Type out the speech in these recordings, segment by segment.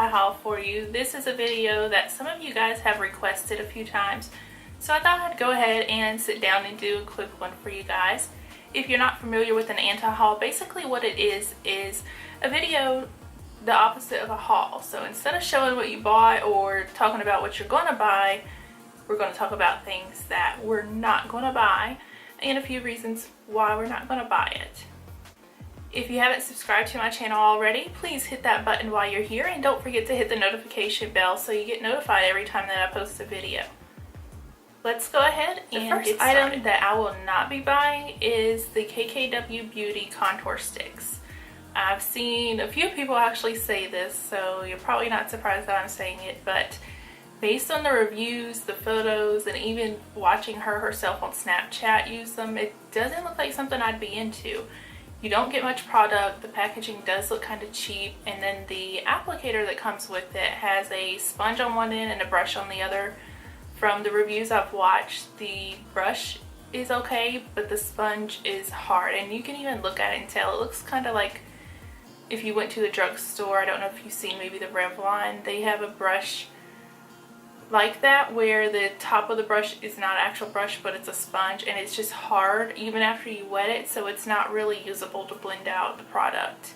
haul for you. This is a video that some of you guys have requested a few times, so I thought I'd go ahead and sit down and do a quick one for you guys. If you're not familiar with an anti-haul, basically what it is a video the opposite of a haul. So instead of showing what you bought or talking about what you're going to buy, we're going to talk about things that we're not going to buy and a few reasons why we're not going to buy it. If you haven't subscribed to my channel already, please hit that button while you're here, and don't forget to hit the notification bell so you get notified every time that I post a video. Let's go ahead and get started. The first item that I will not be buying is the KKW Beauty contour sticks. I've seen a few people actually say this, so you're probably not surprised that I'm saying it, but based on the reviews, the photos, and even watching her herself on Snapchat use them, it doesn't look like something I'd be into. You don't get much product, the packaging does look kind of cheap, and then the applicator that comes with it has a sponge on one end and a brush on the other. From the reviews I've watched, the brush is okay, but the sponge is hard, and you can even look at it and tell. It looks kind of like if you went to the drugstore. I don't know if you've seen maybe the Revlon, they have a brush like that where the top of the brush is not an actual brush but it's a sponge, and it's just hard even after you wet it, so it's not really usable to blend out the product.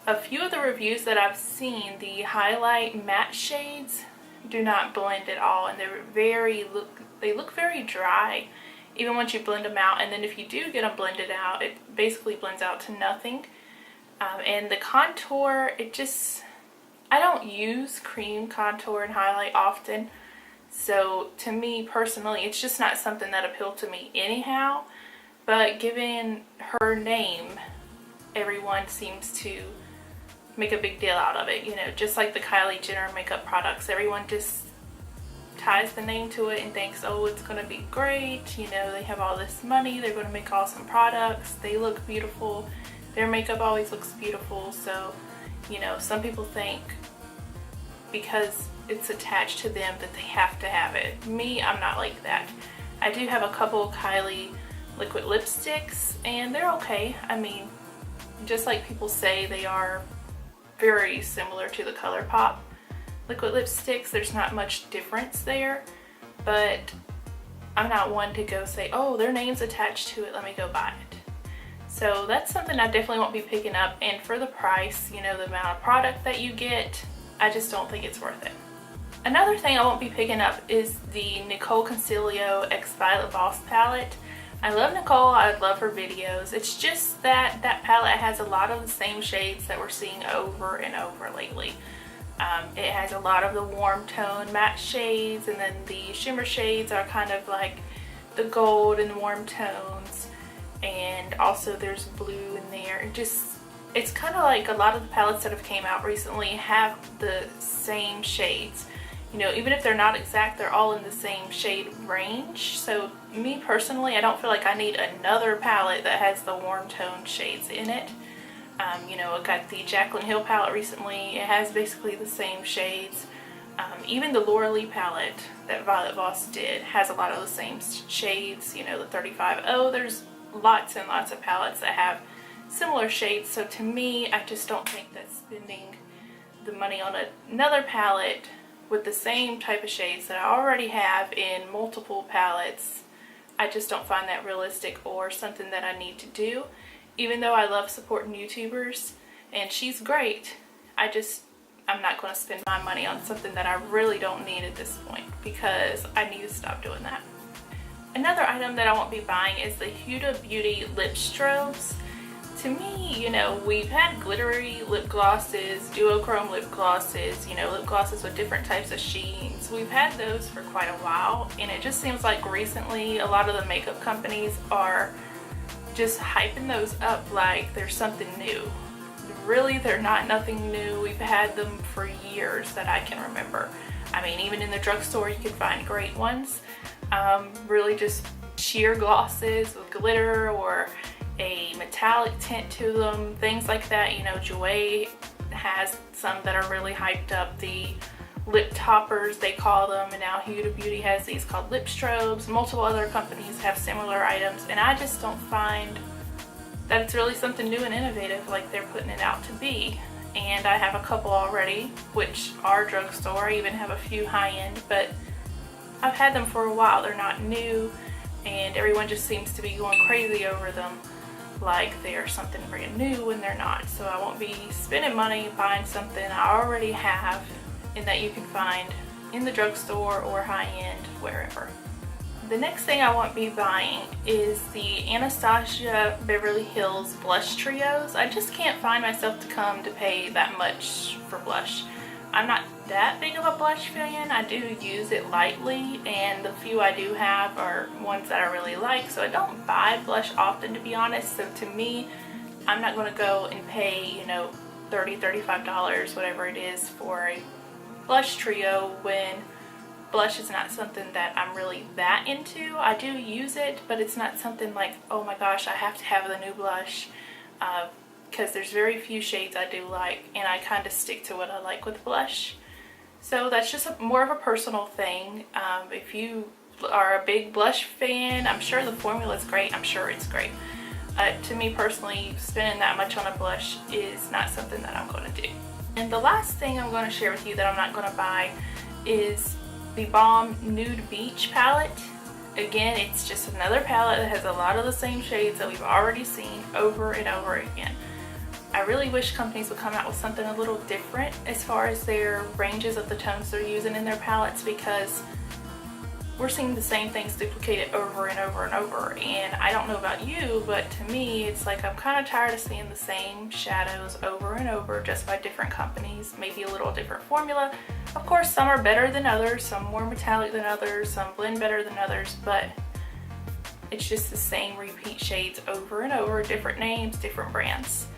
A few of the reviews that I've seen, the highlight matte shades do not blend at all, and they look very dry even once you blend them out, and then if you do get them blended out, it basically blends out to nothing. And the contour, I don't use cream contour and highlight often, so to me personally it's just not something that appealed to me anyhow, but given her name, everyone seems to make a big deal out of it. You know, just like the Kylie Jenner makeup products, everyone just ties the name to it and thinks, oh, it's going to be great, you know, they have all this money, they're going to make awesome products, they look beautiful, their makeup always looks beautiful. So, you know, some people think because it's attached to them that they have to have it. Me, I'm not like that. I do have a couple Kylie liquid lipsticks and they're okay. I mean, just like people say, they are very similar to the ColourPop liquid lipsticks. There's not much difference there, but I'm not one to go say, oh, their name's attached to it, let me go buy it. So that's something I definitely won't be picking up, and for the price, you know, the amount of product that you get, I just don't think it's worth it. Another thing I won't be picking up is the Nicole Concealio X Violet Boss palette. I love Nicole, I love her videos. It's just that that palette has a lot of the same shades that we're seeing over and over lately. It has a lot of the warm tone matte shades, and then the shimmer shades are kind of like the gold and warm tones, and also there's blue in there. It's kind of like a lot of the palettes that have came out recently have the same shades. You know, even if they're not exact, they're all in the same shade range. So me personally, I don't feel like I need another palette that has the warm tone shades in it. You know, I got the Jaclyn Hill palette recently. It has basically the same shades. Even the Laura Lee palette that Violet Voss did has a lot of the same shades. You know, the 35O, there's lots and lots of palettes that have similar shades. So to me, I just don't think that spending the money on another palette with the same type of shades that I already have in multiple palettes, I just don't find that realistic or something that I need to do. Even though I love supporting YouTubers and she's great, I'm not going to spend my money on something that I really don't need at this point, because I need to stop doing that. Another item that I won't be buying is the Hyouta Beauty lip strobes. To me, you know, we've had glittery lip glosses, duochrome lip glosses, you know, lip glosses with different types of sheens. We've had those for quite a while, and it just seems like recently a lot of the makeup companies are just hyping those up like there's something new. Really, they're not nothing new. We've had them for years that I can remember. I mean, even in the drugstore you can find great ones. Really just sheer glosses with glitter or a metallic tint to them, things like that. You know, Jouer has some that are really hyped up, the lip toppers they call them, and now Hyouta Beauty has these called lip strobes. Multiple other companies have similar items, and I just don't find that it's really something new and innovative like they're putting it out to be. and I have a couple already, which are drugstore. I even have a few high-end, but I've had them for a while. They're not new, and everyone just seems to be going crazy over them like they are something brand new when they're not. So I won't be spending money buying something I already have and that you can find in the drugstore or high-end, wherever. The next thing I won't be buying is the Anastasia Beverly Hills blush trios. I just can't find myself to come to pay that much for blush. I'm not that big of a blush fan. I do use it lightly, and the few I do have are ones that I really like, so I don't buy blush often, to be honest. So to me, I'm not going to go and pay, you know, $30, $35, whatever it is, for a blush trio when blush is not something that I'm really that into. I do use it, but it's not something like, oh my gosh, I have to have the new blush, because there's very few shades I do like, and I kind of stick to what I like with blush. So that's just more of a personal thing. If you are a big blush fan, I'm sure the formula is great. I'm sure it's great. To me personally, spending that much on a blush is not something that I'm going to do. And the last thing I'm going to share with you that I'm not going to buy is the Balm Nude Beach palette. Again, it's just another palette that has a lot of the same shades that we've already seen over and over again. I really wish companies would come out with something a little different as far as their ranges of the tones they're using in their palettes, because we're seeing the same things duplicated over and over and over. And I don't know about you, but to me, it's like I'm kind of tired of seeing the same shadows over and over, just by different companies, maybe a little different formula. Of course, some are better than others, some more metallic than others, some blend better than others, but it's just the same repeat shades over and over, different names, different brands.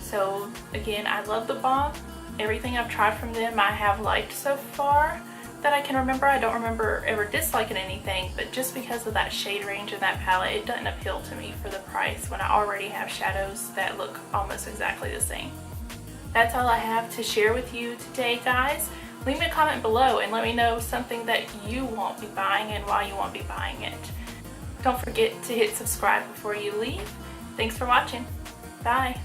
So again, I love the Balm. Everything I've tried from them I have liked so far that I can remember. I don't remember ever disliking anything, but just because of that shade range of that palette, it doesn't appeal to me for the price when I already have shadows that look almost exactly the same. That's all I have to share with you today, guys. Leave me a comment below and let me know something that you won't be buying and why you won't be buying it. Don't forget to hit subscribe before you leave. Thanks for watching. Bye.